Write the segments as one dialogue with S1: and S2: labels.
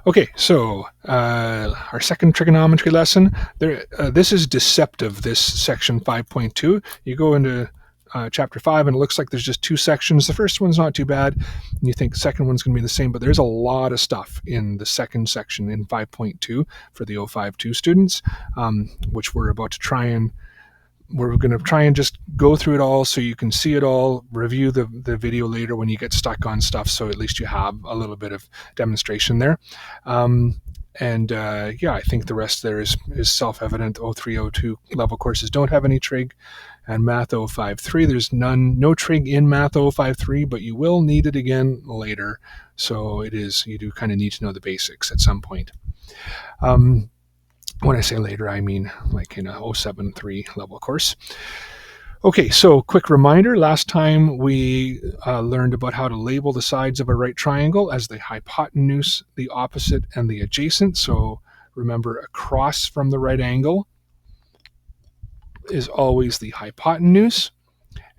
S1: Okay, so our second trigonometry lesson. This is deceptive, this section 5.2. You go into chapter 5 and it looks like there's just two sections. The first one's not too bad. And you think the second one's going to be the same, but there's a lot of stuff in the second section in 5.2 for the 052 students, which we're going to try and just go through it all so you can see it all, review the video later when you get stuck on stuff, so at least you have a little bit of demonstration there. Yeah, I think the rest there is self-evident. 0302 level courses don't have any trig, and Math 053, there's no trig in Math 053, but you will need it again later, so you do kind of need to know the basics at some point. When I say later, I mean like in a 073 level course. Okay, so quick reminder. Last time we learned about how to label the sides of a right triangle as the hypotenuse, the opposite, and the adjacent. So remember, across from the right angle is always the hypotenuse.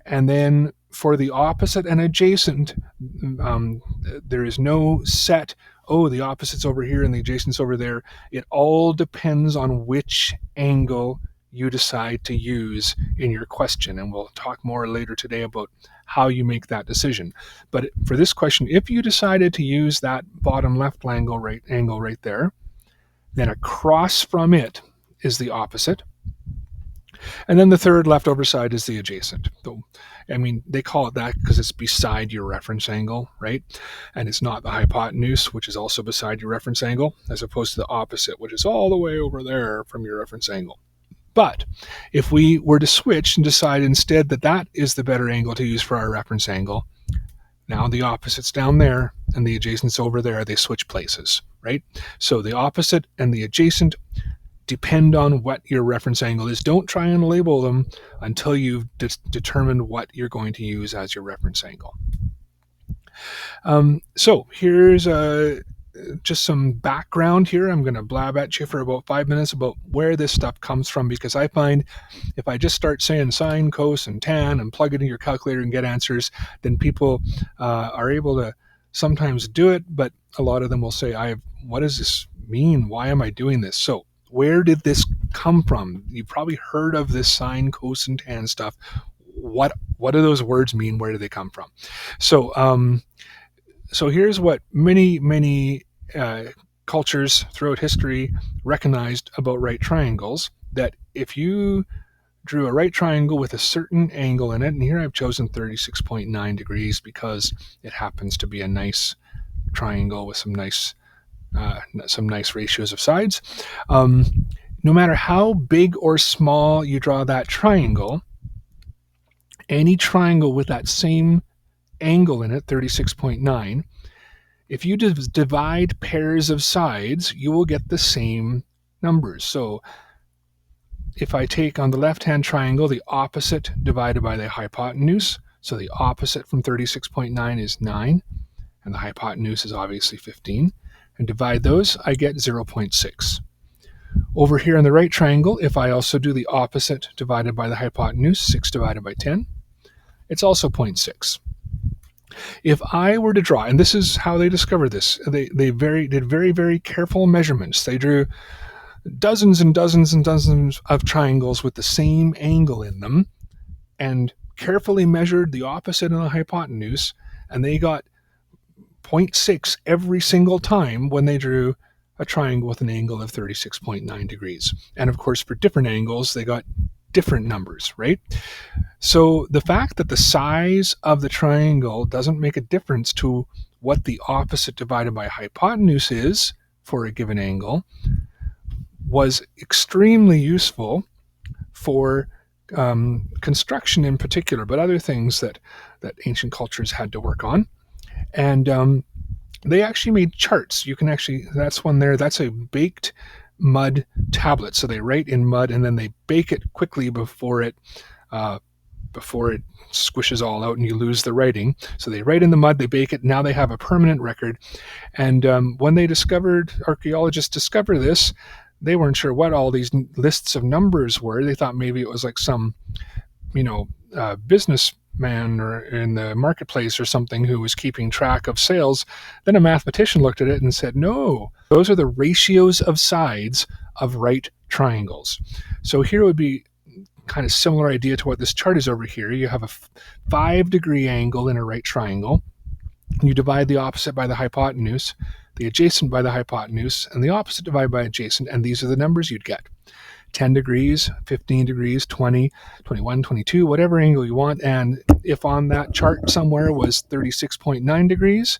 S1: And then for the opposite and adjacent, there is no set, the opposite's over here and the adjacent's over there. It all depends on which angle you decide to use in your question. And we'll talk more later today about how you make that decision. But for this question, if you decided to use that bottom left angle right there, then across from it is the opposite. And then the third leftover side is the adjacent. I mean, they call it that because it's beside your reference angle, right? And it's not the hypotenuse, which is also beside your reference angle, as opposed to the opposite, which is all the way over there from your reference angle. But if we were to switch and decide instead that that is the better angle to use for our reference angle, now the opposite's down there and the adjacent's over there, they switch places, right? So the opposite and the adjacent depend on what your reference angle is. Don't try and label them until you've determined what you're going to use as your reference angle. So here's just some background here. I'm going to blab at you for about 5 minutes about where this stuff comes from, because I find if I just start saying sine, cos, and tan and plug it in your calculator and get answers, then people are able to sometimes do it, but a lot of them will say, what does this mean? Why am I doing this? So where did this come from? You probably heard of this sine, cos, and tan stuff. What do those words mean? Where do they come from? So here's what many cultures throughout history recognized about right triangles, that if you drew a right triangle with a certain angle in it, and here I've chosen 36.9 degrees because it happens to be a nice triangle with some nice ratios of sides. No matter how big or small you draw that triangle, any triangle with that same angle in it, 36.9, if you divide pairs of sides, you will get the same numbers. So if I take on the left-hand triangle the opposite divided by the hypotenuse, so the opposite from 36.9 is 9, and the hypotenuse is obviously 15, and divide those, I get 0.6. Over here in the right triangle, if I also do the opposite divided by the hypotenuse, 6 divided by 10, it's also 0.6. If I were to draw, and this is how they discovered this, they did very, very careful measurements. They drew dozens and dozens and dozens of triangles with the same angle in them and carefully measured the opposite and the hypotenuse, and they got 0.6 every single time when they drew a triangle with an angle of 36.9 degrees. And of course, for different angles, they got different numbers, right? So the fact that the size of the triangle doesn't make a difference to what the opposite divided by hypotenuse is for a given angle was extremely useful for construction in particular, but other things that ancient cultures had to work on. And they actually made charts. You can actually, that's one there, that's a baked mud tablet. So they write in mud and then they bake it quickly before it squishes all out and you lose the writing. So they write in the mud, they bake it, now they have a permanent record. And when archaeologists discovered this, they weren't sure what all these lists of numbers were. They thought maybe it was like some, business man or in the marketplace or something who was keeping track of sales, then a mathematician looked at it and said, no, those are the ratios of sides of right triangles. So here would be kind of similar idea to what this chart is over here. You have a 5-degree angle in a right triangle. You divide the opposite by the hypotenuse, the adjacent by the hypotenuse, and the opposite divided by adjacent, and these are the numbers you'd get. 10 degrees, 15 degrees, 20, 21, 22, whatever angle you want. And if on that chart somewhere was 36.9 degrees,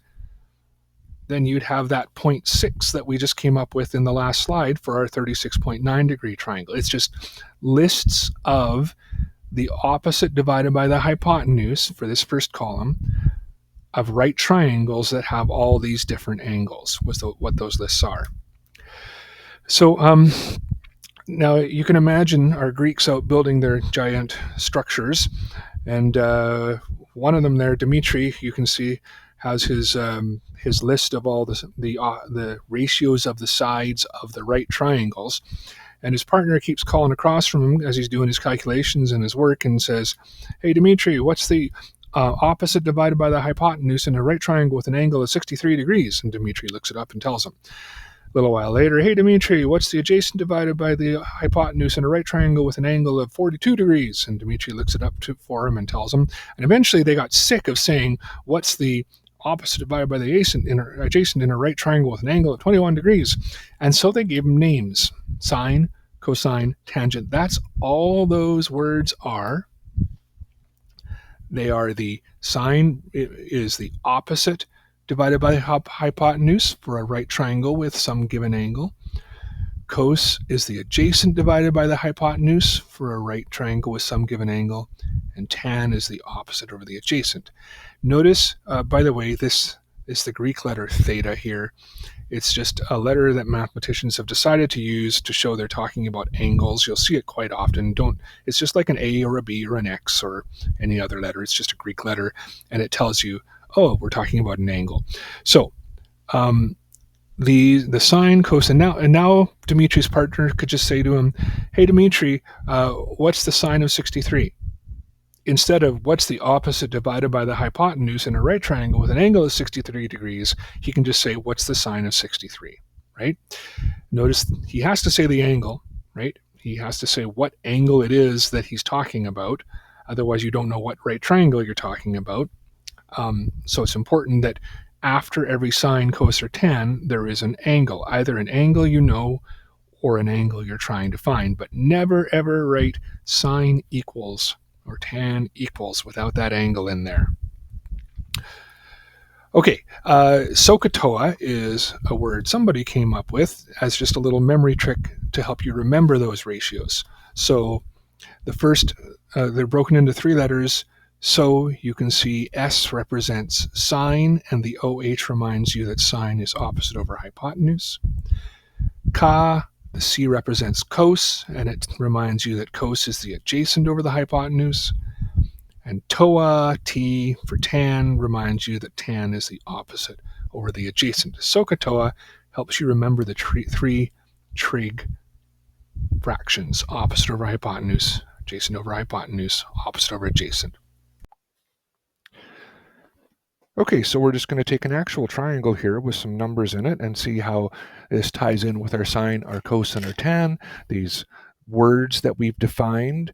S1: then you'd have that 0.6 that we just came up with in the last slide for our 36.9 degree triangle. It's just lists of the opposite divided by the hypotenuse for this first column of right triangles that have all these different angles, was what those lists are. So now you can imagine our Greeks out building their giant structures, and one of them there, Dimitri, you can see, has his list of all the ratios of the sides of the right triangles, and his partner keeps calling across from him as he's doing his calculations and his work and says, "Hey Dimitri, what's the opposite divided by the hypotenuse in a right triangle with an angle of 63 degrees?" And Dimitri looks it up and tells him. A little while later, "Hey Dimitri, what's the adjacent divided by the hypotenuse in a right triangle with an angle of 42 degrees? And Dimitri looks it up for him and tells him. And eventually they got sick of saying, what's the opposite divided by the adjacent in a right triangle with an angle of 21 degrees? And so they gave him names: sine, cosine, tangent. That's all those words are. They are the sine is the opposite divided by hypotenuse for a right triangle with some given angle. Cos is the adjacent divided by the hypotenuse for a right triangle with some given angle. And tan is the opposite over the adjacent. Notice, by the way, this is the Greek letter theta here. It's just a letter that mathematicians have decided to use to show they're talking about angles. You'll see it quite often. It's just like an A or a B or an X or any other letter. It's just a Greek letter, and it tells you, oh, we're talking about an angle. So the sine, cos, and now Dimitri's partner could just say to him, "Hey Dimitri, what's the sine of 63?" Instead of what's the opposite divided by the hypotenuse in a right triangle with an angle of 63 degrees, he can just say, what's the sine of 63, right? Notice he has to say the angle, right? He has to say what angle it is that he's talking about. Otherwise, you don't know what right triangle you're talking about. So it's important that after every sine, cos, or tan, there is an angle, either an angle you know or an angle you're trying to find, but never ever write sine equals or tan equals without that angle in there. Okay, SOHCAHTOA is a word somebody came up with as just a little memory trick to help you remember those ratios. So the first, they're broken into 3 letters. So you can see S represents sine, and the OH reminds you that sine is opposite over hypotenuse. Ka, the C represents cos, and it reminds you that cos is the adjacent over the hypotenuse. And toa, T, for tan, reminds you that tan is the opposite over the adjacent. SOHCAHTOA helps you remember the 3 trig fractions: opposite over hypotenuse, adjacent over hypotenuse, opposite over adjacent. Okay, so we're just going to take an actual triangle here with some numbers in it and see how this ties in with our sine, our cos, and our tan, these words that we've defined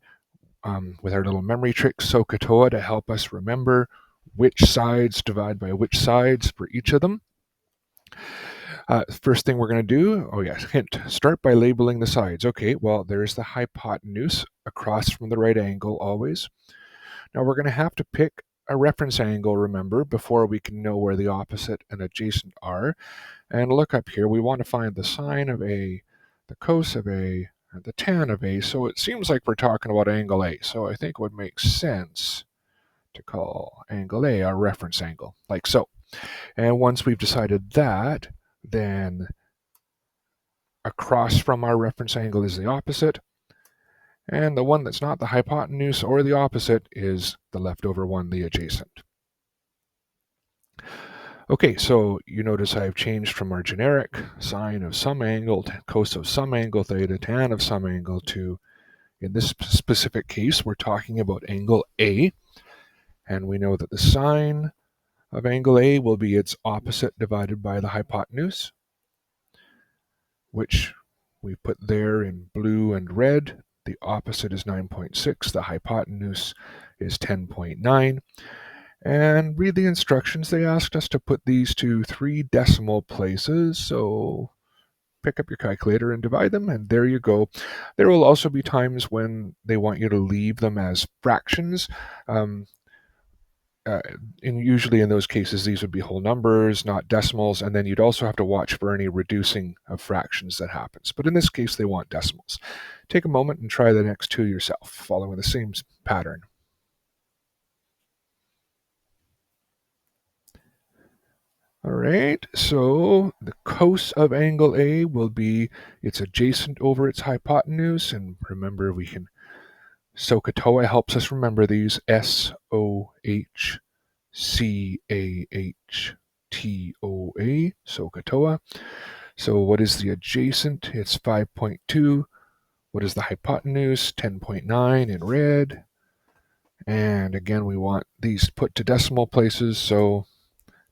S1: with our little memory trick, SOHCAHTOA, to help us remember which sides divide by which sides for each of them. First thing we're going to do, hint, start by labeling the sides. Okay, well, there's the hypotenuse across from the right angle always. Now we're going to have to pick a reference angle, remember, before we can know where the opposite and adjacent are. And look up here, we want to find the sine of A, the cos of A, and the tan of A. So it seems like we're talking about angle A. So I think it would make sense to call angle A our reference angle, like so. And once we've decided that, then across from our reference angle is the opposite. And the one that's not the hypotenuse or the opposite is the leftover one, the adjacent. Okay, so you notice I've changed from our generic sine of some angle, cos of some angle, theta, tan of some angle to, in this specific case, we're talking about angle A. And we know that the sine of angle A will be its opposite divided by the hypotenuse, which we put there in blue and red. The opposite is 9.6, the hypotenuse is 10.9. And read the instructions. They asked us to put these to 3 decimal places, so pick up your calculator and divide them, and there you go. There will also be times when they want you to leave them as fractions. Usually in those cases, these would be whole numbers, not decimals, and then you'd also have to watch for any reducing of fractions that happens. But in this case, they want decimals. Take a moment and try the next 2 yourself, following the same pattern. All right, so the cos of angle A will be its adjacent over its hypotenuse, and remember SOHCAHTOA helps us remember these, SOHCAHTOA, SOHCAHTOA. So what is the adjacent? It's 5.2. What is the hypotenuse? 10.9 in red. And again, we want these put to decimal places, so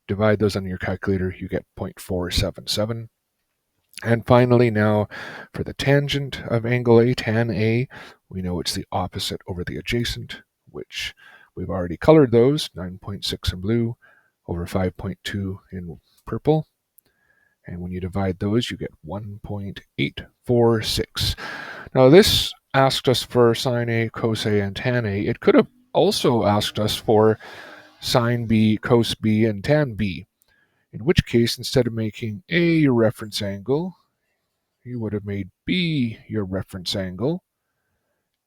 S1: divide those on your calculator, you get 0.477. And finally, now for the tangent of angle A, tan A, we know it's the opposite over the adjacent, which we've already colored those, 9.6 in blue over 5.2 in purple. And when you divide those, you get 1.846. Now this asked us for sine A, cos A, and tan A. It could have also asked us for sine B, cos B, and tan B. In which case, instead of making A your reference angle, you would have made B your reference angle,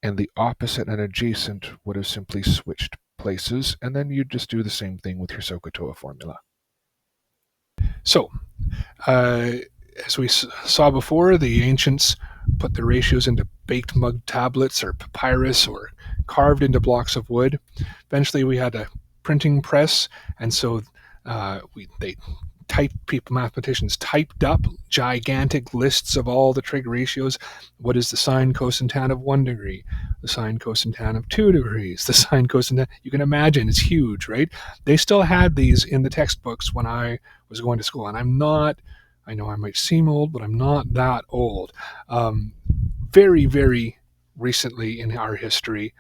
S1: and the opposite and adjacent would have simply switched places, and then you'd just do the same thing with your SOHCAHTOA formula. So, as we saw before, the ancients put the ratios into baked mud tablets or papyrus or carved into blocks of wood. Eventually we had a printing press, and so mathematicians typed up gigantic lists of all the trig ratios. What is the sine, cos, and tan of 1 degree? The sine, cos, and tan of 2 degrees. The sine, cos, and tan. You can imagine, it's huge, right? They still had these in the textbooks when I was going to school, and I know I might seem old, but I'm not that old. Very, very recently in our history,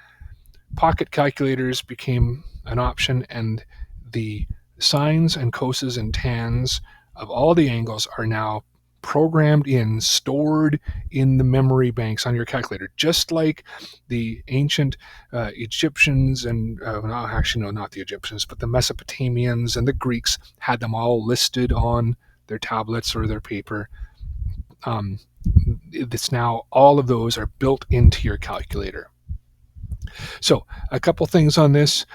S1: pocket calculators became an option, and the sines and coses and tans of all the angles are now programmed in, stored in the memory banks on your calculator, just like the ancient Egyptians and, not the Egyptians, but the Mesopotamians and the Greeks had them all listed on their tablets or their paper. It's now all of those are built into your calculator. So a couple things on this.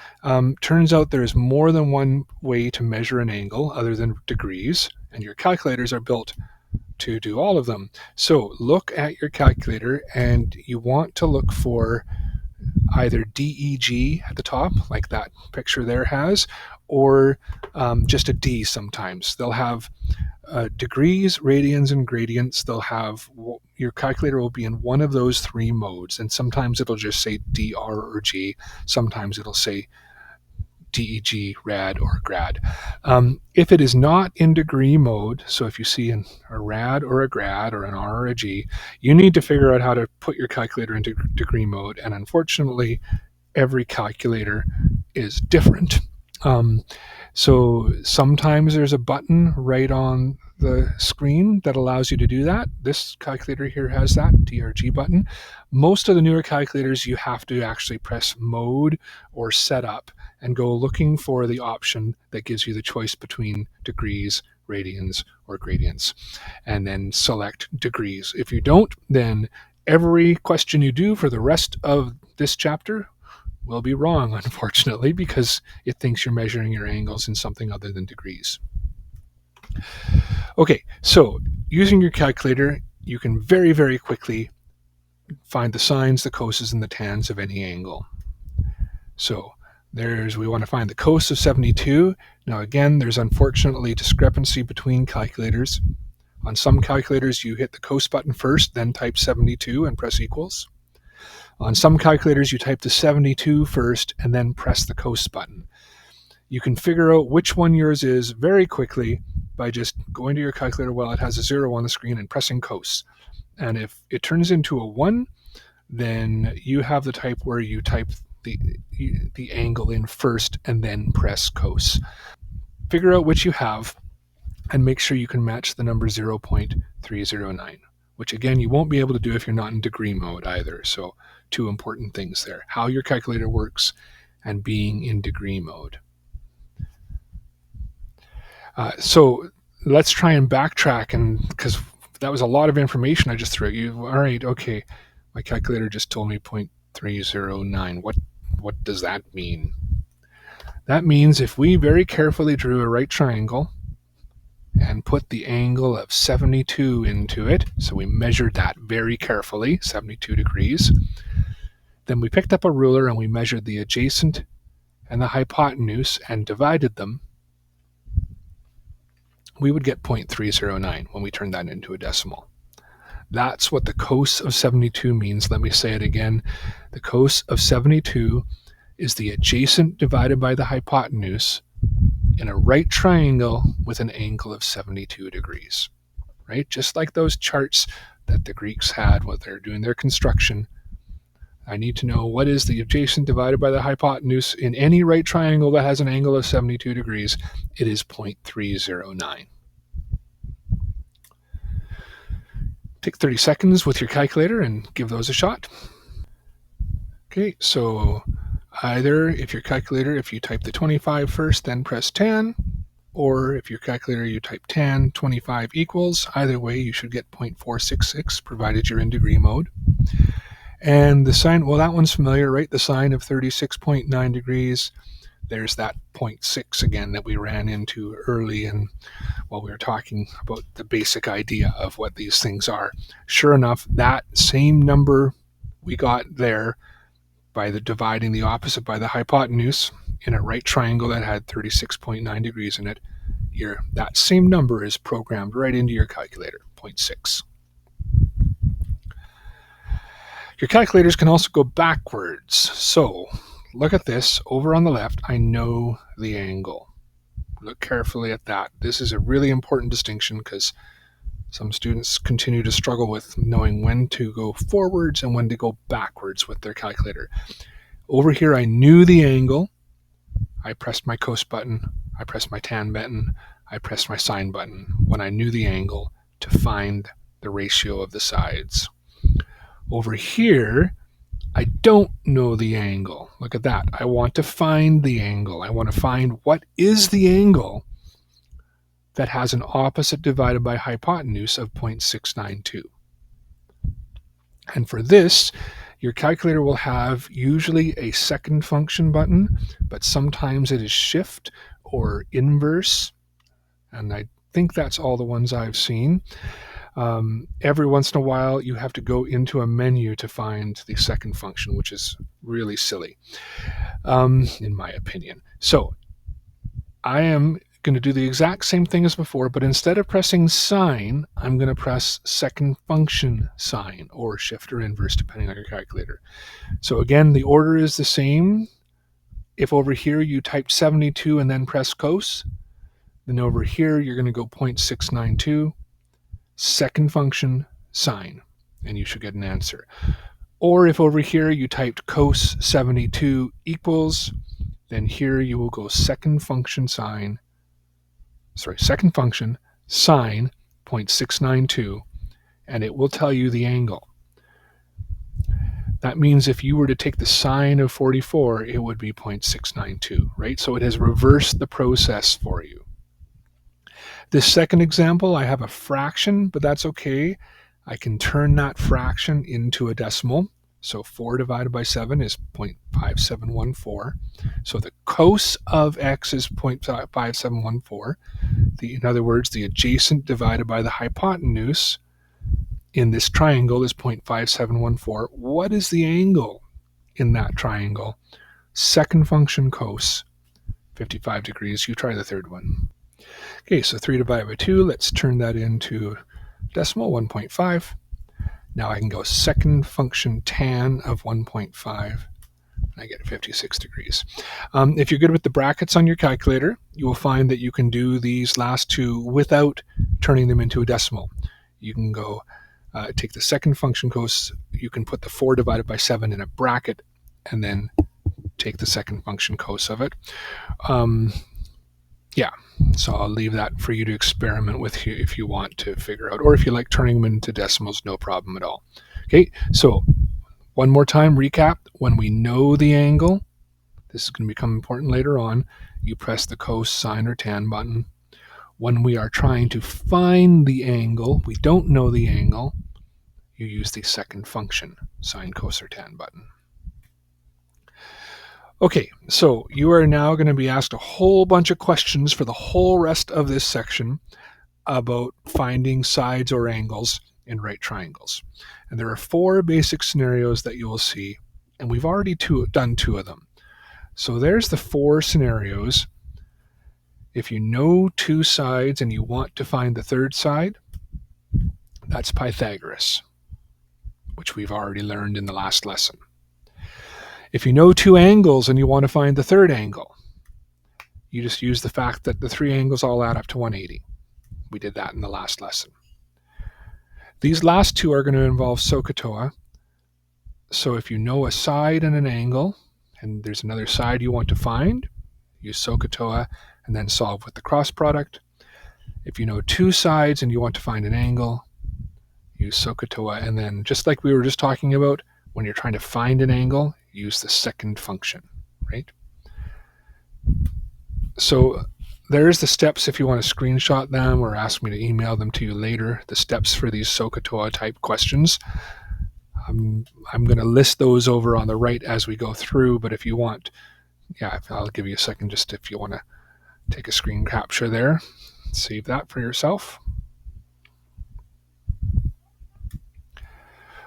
S1: Turns out there's more than one way to measure an angle other than degrees, and your calculators are built to do all of them. So look at your calculator, and you want to look for either DEG at the top, like that picture there has, or just a D sometimes. They'll have degrees, radians, and gradients. They'll have, your calculator will be in one of those 3 modes, and sometimes it'll just say DR or G. Sometimes it'll say DEG, rad, or grad. If it is not in degree mode, so if you see a rad or a grad or an R or a G, you need to figure out how to put your calculator into degree mode, and unfortunately, every calculator is different. So sometimes there's a button right on the screen that allows you to do that. This calculator here has that DRG button. Most of the newer calculators, you have to actually press mode or setup and go looking for the option that gives you the choice between degrees, radians, or gradients, and then select degrees. If you don't, then every question you do for the rest of this chapter will be wrong, unfortunately, because it thinks you're measuring your angles in something other than degrees. Okay, so using your calculator, you can very, very quickly find the sines, the coses, and the tans of any angle. So we want to find the cos of 72. Now again, there's unfortunately discrepancy between calculators. On some calculators, you hit the cos button first, then type 72 and press equals. On some calculators, you type the 72 first and then press the cos button. You can figure out which one yours is very quickly by just going to your calculator while it has a 0 on the screen and pressing cos. And if it turns into a 1, then you have the type where you type the angle in first and then press cos. Figure out which you have and make sure you can match the number 0.309, which again, you won't be able to do if you're not in degree mode either. So 2 important things there: how your calculator works and being in degree mode. So let's try and backtrack, and because that was a lot of information I just threw at you. All right, okay, my calculator just told me 0.309. What does that mean? That means if we very carefully drew a right triangle and put the angle of 72 into it, so we measured that very carefully, 72 degrees, then we picked up a ruler and we measured the adjacent and the hypotenuse and divided them, we would get 0.309 when we turn that into a decimal. That's what the cos of 72 means. Let me say it again. The cos of 72 is the adjacent divided by the hypotenuse in a right triangle with an angle of 72 degrees, right? Just like those charts that the Greeks had when they're doing their construction. I need to know what is the adjacent divided by the hypotenuse in any right triangle that has an angle of 72 degrees. It is 0.309. Take 30 seconds with your calculator and give those a shot. Okay, so either if your calculator, if you type the 25 first, then press tan, or if your calculator, you type tan 25 equals, either way you should get 0.466 provided you're in degree mode. And the sign, well, that one's familiar, right? The sine of 36.9 degrees. There's that 0.6 again that we ran into early and while we were talking about the basic idea of what these things are. Sure enough, that same number we got there by dividing the opposite by the hypotenuse in a right triangle that had 36.9 degrees in it, that same number is programmed right into your calculator, 0.6. Your calculators can also go backwards. So look at this. Over on the left, I know the angle. Look carefully at that. This is a really important distinction because some students continue to struggle with knowing when to go forwards and when to go backwards with their calculator. Over here, I knew the angle. I pressed my cos button. I pressed my tan button. I pressed my sine button when I knew the angle to find the ratio of the sides. Over here, I don't know the angle. Look at that. I want to find the angle. I want to find what is the angle that has an opposite divided by hypotenuse of 0.692. And for this, your calculator will have usually a second function button, but sometimes it is shift or inverse. And I think that's all the ones I've seen. Every once in a while, you have to go into a menu to find the second function, which is really silly, in my opinion. So I am going to do the exact same thing as before, but instead of pressing sine, I'm going to press second function sine or shift or inverse, depending on your calculator. So again, the order is the same. If over here you typed 72 and then press cos, then over here you're going to go 0.692. Second function sine, and you should get an answer. Or if over here you typed cos 72 equals, then here you will go second function sine 0.692, and it will tell you the angle. That means if you were to take the sine of 44, it would be 0.692, right? So it has reversed the process for you. This second example, I have a fraction, but that's okay. I can turn that fraction into a decimal. So 4 divided by 7 is 0.5714. So the cos of x is 0.5714. In other words, the adjacent divided by the hypotenuse in this triangle is 0.5714. What is the angle in that triangle? Second function cos, 55 degrees. You try the third one. Okay, so 3 divided by 2, let's turn that into decimal, 1.5. Now I can go second function tan of 1.5. I get 56 degrees. If you're good with the brackets on your calculator, you will find that you can do these last two without turning them into a decimal. You can go take the second function cos, you can put the 4 divided by 7 in a bracket, and then take the second function cos of it. Yeah, so I'll leave that for you to experiment with if you want to figure out, or if you like turning them into decimals, no problem at all. Okay, so one more time, recap. When we know the angle, this is going to become important later on, you press the cos, sine, or tan button. When we are trying to find the angle, we don't know the angle, you use the second function, sine, cos, or tan button. Okay, so you are now going to be asked a whole bunch of questions for the whole rest of this section about finding sides or angles in right triangles. And there are 4 basic scenarios that you will see, and we've already done 2 of them. So there's the 4 scenarios. If you know 2 sides and you want to find the third side, that's Pythagoras, which we've already learned in the last lesson. If you know 2 angles and you want to find the third angle, you just use the fact that the 3 angles all add up to 180. We did that in the last lesson. These last 2 are going to involve SOHCAHTOA. So if you know a side and an angle, and there's another side you want to find, use SOHCAHTOA and then solve with the cross product. If you know 2 sides and you want to find an angle, use SOHCAHTOA, and then just like we were just talking about, when you're trying to find an angle, use the second function, right? So there's the steps if you want to screenshot them or ask me to email them to you later, the steps for these SOHCAHTOA type questions. I'm going to list those over on the right as we go through, but if you want, yeah, I'll give you a second just if you want to take a screen capture there, save that for yourself.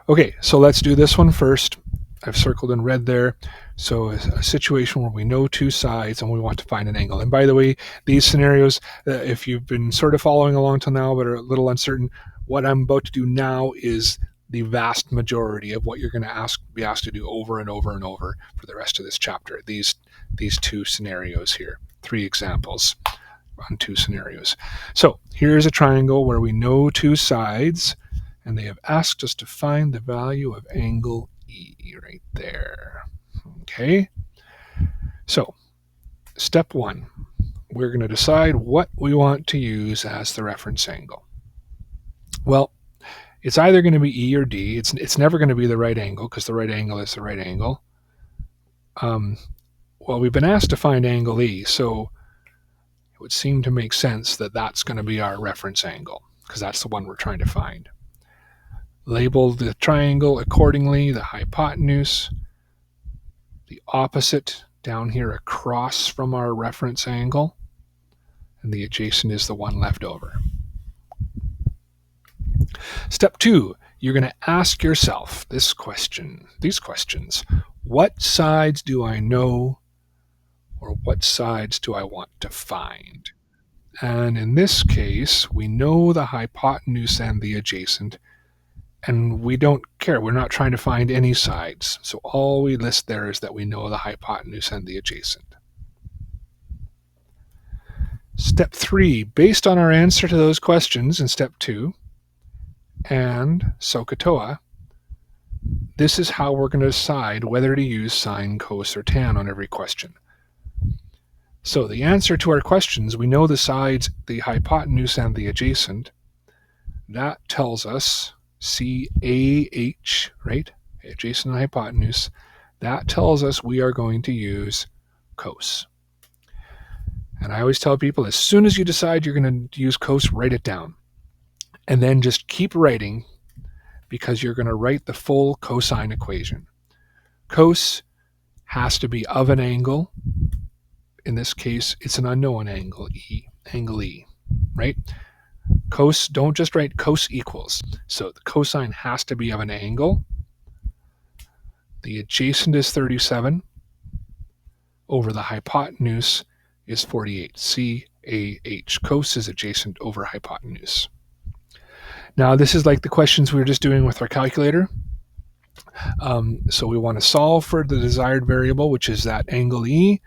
S1: Okay, so let's do this one first. I've circled in red there. So a situation where we know 2 sides and we want to find an angle. And by the way, these scenarios, if you've been sort of following along till now but are a little uncertain, what I'm about to do now is the vast majority of what you're going to be asked to do over and over and over for the rest of this chapter. These 2 scenarios here, 3 examples on 2 scenarios. So here's a triangle where we know 2 sides, and they have asked us to find the value of angle E right there. Okay, so step 1, we're going to decide what we want to use as the reference angle. Well, it's either going to be E or D. It's never going to be the right angle because the right angle is the right angle. Well, we've been asked to find angle E, so it would seem to make sense that that's going to be our reference angle because that's the one we're trying to find. Label the triangle accordingly, the hypotenuse, the opposite down here across from our reference angle, and the adjacent is the one left over. Step 2, you're going to ask yourself these questions. What sides do I know, or what sides do I want to find? And in this case, we know the hypotenuse and the adjacent, and we don't care. We're not trying to find any sides. So all we list there is that we know the hypotenuse and the adjacent. Step 3, based on our answer to those questions in step 2 and SOHCAHTOA, this is how we're going to decide whether to use sine, cos, or tan on every question. So the answer to our questions, we know the sides, the hypotenuse, and the adjacent. That tells us CAH, right? Adjacent and hypotenuse. That tells us we are going to use cos. And I always tell people, as soon as you decide you're going to use cos, write it down. And then just keep writing because you're going to write the full cosine equation. Cos has to be of an angle. In this case, it's an unknown angle, angle E, right? Cos, don't just write cos equals. So the cosine has to be of an angle. The adjacent is 37 over the hypotenuse is 48. CAH. Cos is adjacent over hypotenuse. Now, this is like the questions we were just doing with our calculator. So we want to solve for the desired variable, which is that angle E.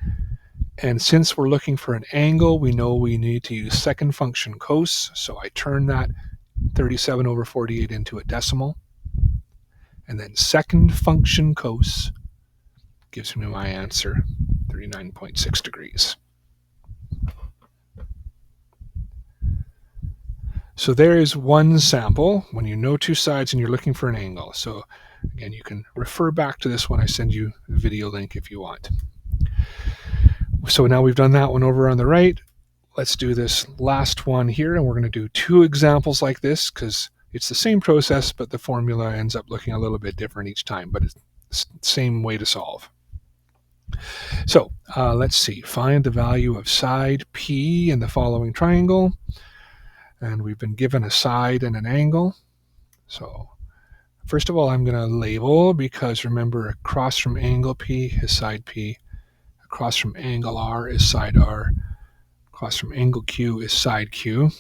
S1: And since we're looking for an angle, we know we need to use second function cos. So I turn that 37 over 48 into a decimal. And then second function cos gives me my answer, 39.6 degrees. So there is one sample when you know two sides and you're looking for an angle. So again, you can refer back to this when I send you the video link if you want. So now we've done that one over on the right. Let's do this last one here, and we're going to do two examples like this because it's the same process, but the formula ends up looking a little bit different each time, but it's the same way to solve. So let's see. Find the value of side P in the following triangle. And we've been given a side and an angle. So first of all, I'm going to label, because remember, across from angle P is side P. Across from angle R is side R. Across from angle Q is side Q.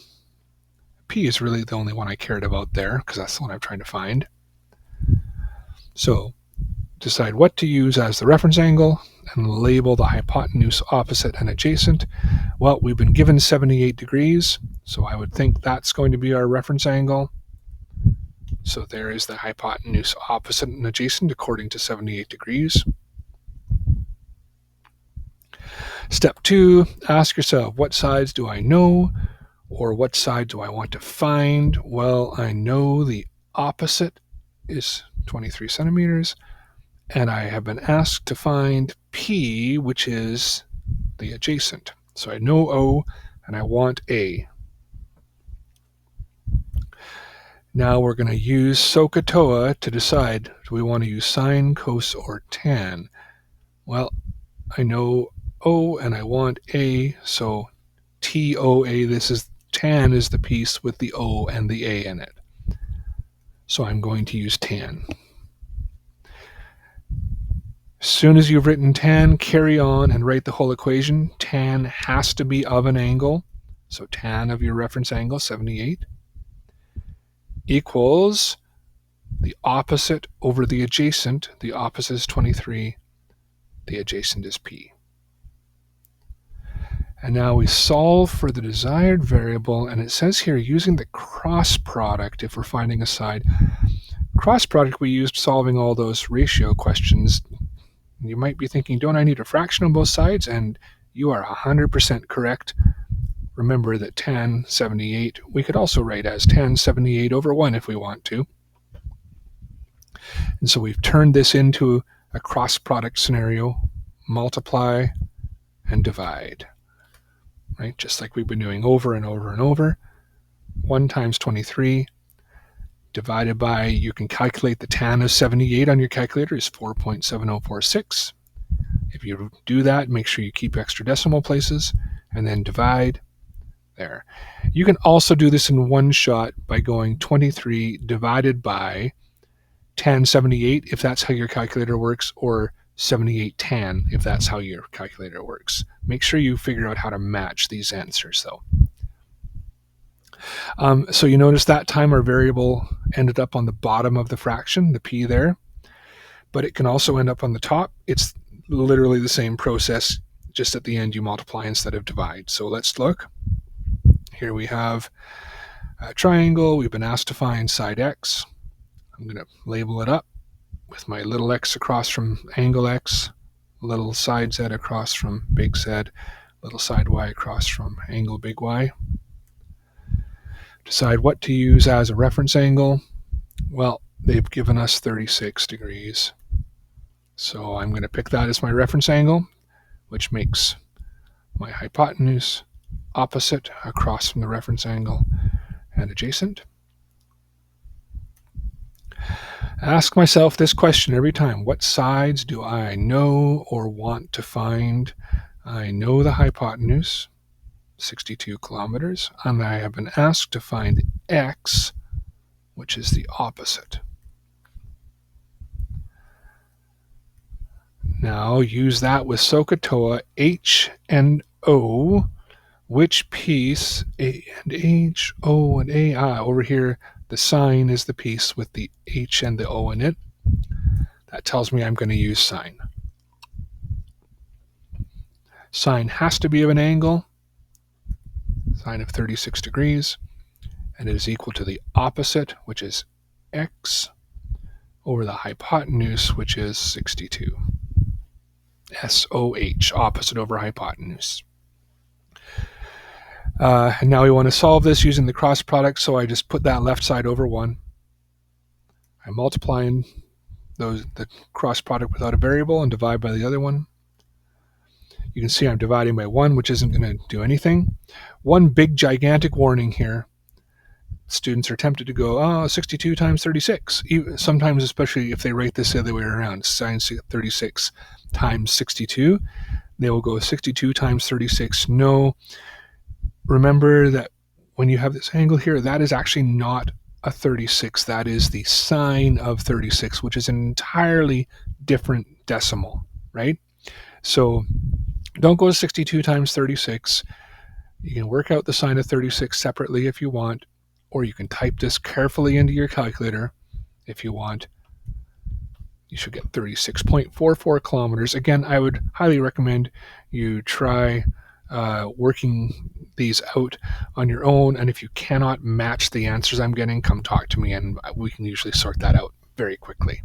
S1: P is really the only one I cared about there because that's the one I'm trying to find. So decide what to use as the reference angle and label the hypotenuse, opposite, and adjacent. Well, we've been given 78 degrees, so I would think that's going to be our reference angle. So there is the hypotenuse, opposite, and adjacent according to 78 degrees. Step 2, ask yourself, what sides do I know, or what side do I want to find? Well, I know the opposite is 23 centimeters, and I have been asked to find P, which is the adjacent. So I know O, and I want A. Now we're going to use SOHCAHTOA to decide, do we want to use sine, cos, or tan? Well, I know O and I want A, so TOA, this is tan is the piece with the O and the A in it. So I'm going to use tan. As soon as you've written tan, carry on and write the whole equation. Tan has to be of an angle, so tan of your reference angle, 78, equals the opposite over the adjacent. The opposite is 23, the adjacent is P. And now we solve for the desired variable, and it says here using the cross product if we're finding a side. Cross product we used solving all those ratio questions. You might be thinking, don't I need a fraction on both sides? And you are 100% correct. Remember that tan 78, we could also write as tan 78 over 1 if we want to. And so we've turned this into a cross product scenario, multiply and divide. Right? Just like we've been doing over and over and over. 1 times 23 divided by, you can calculate the tan of 78 on your calculator, is 4.7046. If you do that, make sure you keep extra decimal places, and then divide there. You can also do this in one shot by going 23 divided by tan 78, if that's how your calculator works, or 78 tan, if that's how your calculator works. Make sure you figure out how to match these answers, though. So you notice that time our variable ended up on the bottom of the fraction, the P there, but it can also end up on the top. It's literally the same process, just at the end you multiply instead of divide. So let's look. Here we have a triangle. We've been asked to find side X. I'm going to label it up with my little x across from angle X, little side Z across from big Z, little side Y across from angle big Y. Decide what to use as a reference angle. Well, they've given us 36 degrees. So I'm going to pick that as my reference angle, which makes my hypotenuse, opposite, across from the reference angle, and adjacent. Ask myself this question every time. What sides do I know or want to find? I know the hypotenuse, 62 kilometers, and I have been asked to find X, which is the opposite. Now use that with SOHCAHTOA, H and O. Which piece, A and H, O and A, over here, The sine is the piece with the H and the O in it. That tells me I'm going to use sine. Sine has to be of an angle, sine of 36 degrees, and it is equal to the opposite, which is x, over the hypotenuse, which is 62. SOH, opposite over hypotenuse. And now we want to solve this using the cross product, so I just put that left side over 1. I'm multiplying the cross product without a variable and divide by the other one. You can see I'm dividing by 1, which isn't going to do anything. One big gigantic warning here. Students are tempted to go, 62 times 36. Sometimes, especially if they write this the other way around, sine 36 times 62, they will go 62 times 36. No. Remember that when you have this angle here, that is actually not a 36. That is the sine of 36, which is an entirely different decimal, right? So don't go 62 times 36. You can work out the sine of 36 separately if you want, or you can type this carefully into your calculator if you want. You should get 36.44 kilometers. Again, I would highly recommend you try working these out on your own, and if you cannot match the answers I'm getting, come talk to me and we can usually sort that out very quickly.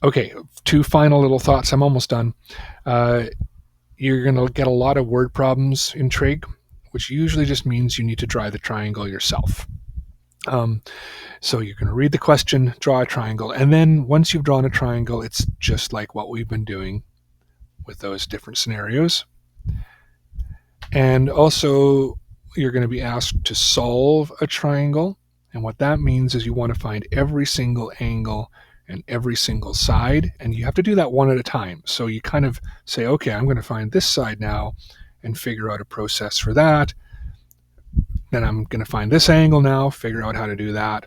S1: Okay, 2 final little thoughts. I'm almost done. You're going to get a lot of word problems in trig, which usually just means you need to draw the triangle yourself. So you're going to read the question, draw a triangle, and then once you've drawn a triangle, it's just like what we've been doing with those different scenarios. And also, you're going to be asked to solve a triangle, and what that means is you want to find every single angle and every single side, and you have to do that one at a time. So you kind of say, okay, I'm going to find this side now and figure out a process for that. Then I'm going to find this angle now, figure out how to do that.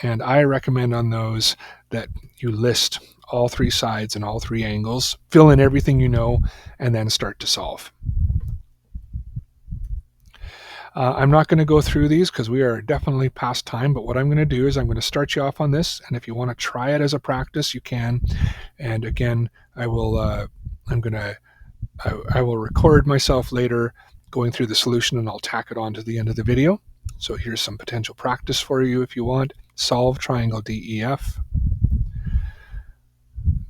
S1: And I recommend on those that you list all 3 sides and all 3 angles, fill in everything you know, and then start to solve. I'm not going to go through these because we are definitely past time, but what I'm going to do is I'm going to start you off on this, and if you want to try it as a practice, you can. And again, I will record myself later going through the solution, and I'll tack it on to the end of the video. So here's some potential practice for you if you want. Solve triangle DEF.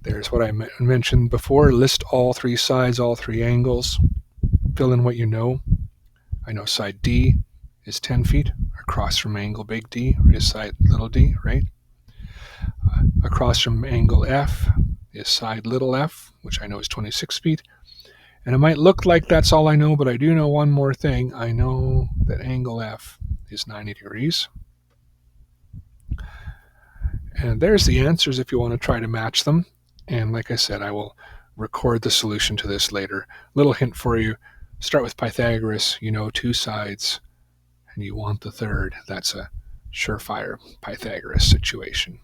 S1: There's what I mentioned before. List all 3 sides, all 3 angles. Fill in what you know. I know side D is 10 feet. Across from angle big D is side little d, right? Across from angle F is side little f, which I know is 26 feet. And it might look like that's all I know, but I do know one more thing. I know that angle F is 90 degrees. And there's the answers if you want to try to match them. And like I said, I will record the solution to this later. Little hint for you. Start with Pythagoras. You know 2 sides, and you want the third. That's a surefire Pythagoras situation.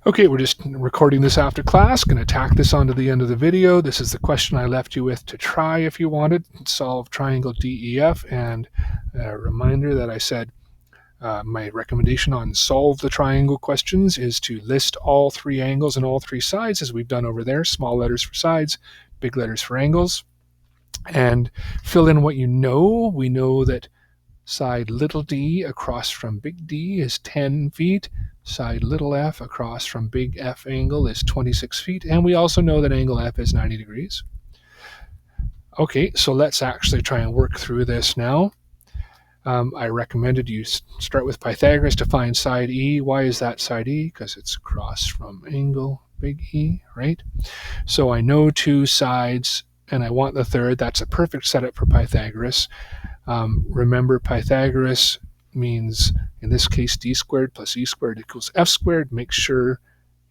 S1: Okay, we're just recording this after class. Going to tack this onto the end of the video. This is the question I left you with to try if you wanted. Solve triangle DEF. And a reminder that I said my recommendation on solve the triangle questions is to list all 3 angles and all 3 sides, as we've done over there. Small letters for sides, big letters for angles. And fill in what you know. We know that side little d across from big D is 10 feet. Side little f across from big F angle is 26 feet. And we also know that angle F is 90 degrees. Okay, so let's actually try and work through this now. I recommended you start with Pythagoras to find side E. Why is that side E? Because it's across from angle big E, right? So I know 2 sides, and I want the third. That's a perfect setup for Pythagoras. Remember, Pythagoras means, in this case, d squared plus e squared equals f squared. Make sure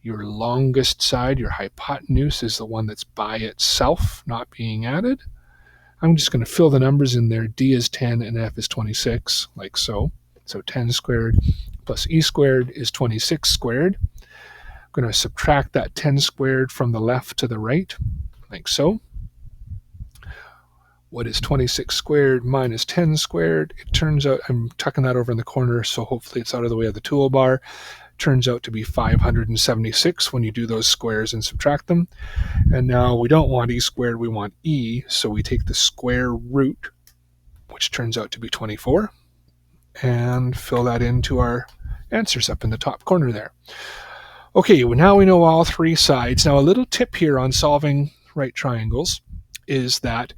S1: your longest side, your hypotenuse, is the one that's by itself, not being added. I'm just going to fill the numbers in there. D is 10 and f is 26, like so. So 10 squared plus e squared is 26 squared. I'm going to subtract that 10 squared from the left to the right, like so. What is 26 squared minus 10 squared? It turns out, I'm tucking that over in the corner, so hopefully it's out of the way of the toolbar. Turns out to be 576 when you do those squares and subtract them. And now we don't want e squared, we want e, so we take the square root, which turns out to be 24, and fill that into our answers up in the top corner there. Okay, well, now we know all three sides. Now a little tip here on solving right triangles is that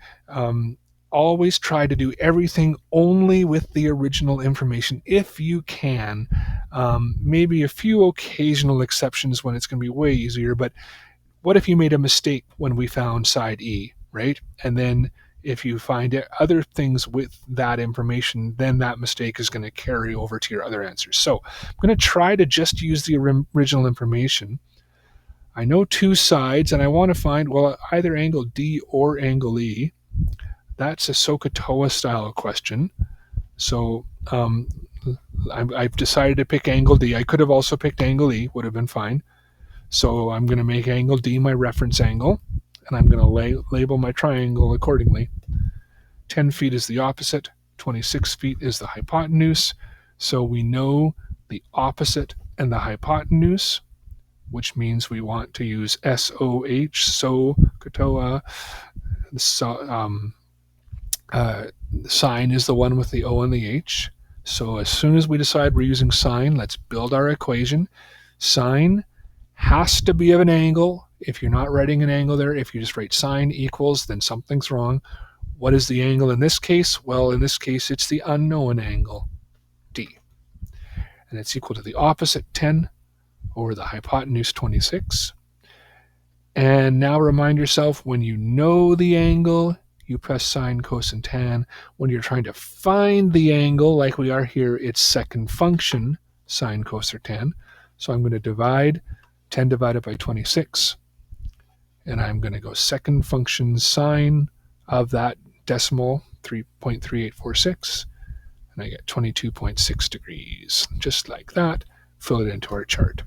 S1: always try to do everything only with the original information if you can. Maybe a few occasional exceptions when it's going to be way easier, but what if you made a mistake when we found side E, right? And then if you find other things with that information, then that mistake is going to carry over to your other answers. So I'm going to try to just use the original information. I know two sides, and I want to find, well, either angle D or angle E. That's a SOHCAHTOA style question. So I've decided to pick angle D. I could have also picked angle E, would have been fine. So I'm going to make angle D my reference angle, and I'm going to label my triangle accordingly. 10 feet is the opposite, 26 feet is the hypotenuse. So we know the opposite and the hypotenuse, which means we want to use SOH, SOHCAHTOA. The sign is the one with the O and the H. So as soon as we decide we're using sine, let's build our equation. Sine has to be of an angle. If you're not writing an angle there, if you just write sine equals, then something's wrong. What is the angle in this case? Well, in this case, it's the unknown angle, D. And it's equal to the opposite, 10, over the hypotenuse, 26. And now remind yourself, when you know the angle, you press sine, cos, and tan. When you're trying to find the angle, like we are here, it's second function, sine, cos, or tan. So I'm going to divide 10 divided by 26. And I'm going to go second function sine of that decimal, 3.3846. And I get 22.6 degrees. Just like that, fill it into our chart.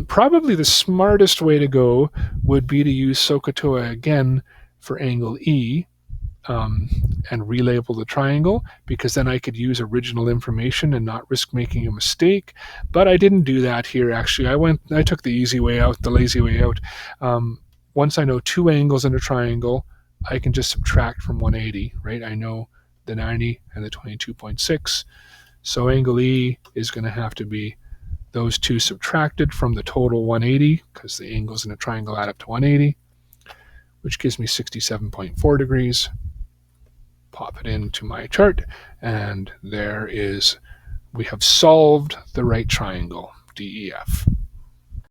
S1: Probably the smartest way to go would be to use SOHCAHTOA again for angle E and relabel the triangle, because then I could use original information and not risk making a mistake. But I didn't do that here, actually. I took the easy way out, the lazy way out. Once I know two angles in a triangle, I can just subtract from 180, right? I know the 90 and the 22.6. So angle E is going to have to be those two subtracted from the total 180, because the angles in a triangle add up to 180, which gives me 67.4 degrees. Pop it into my chart, and there is, we have solved the right triangle, DEF.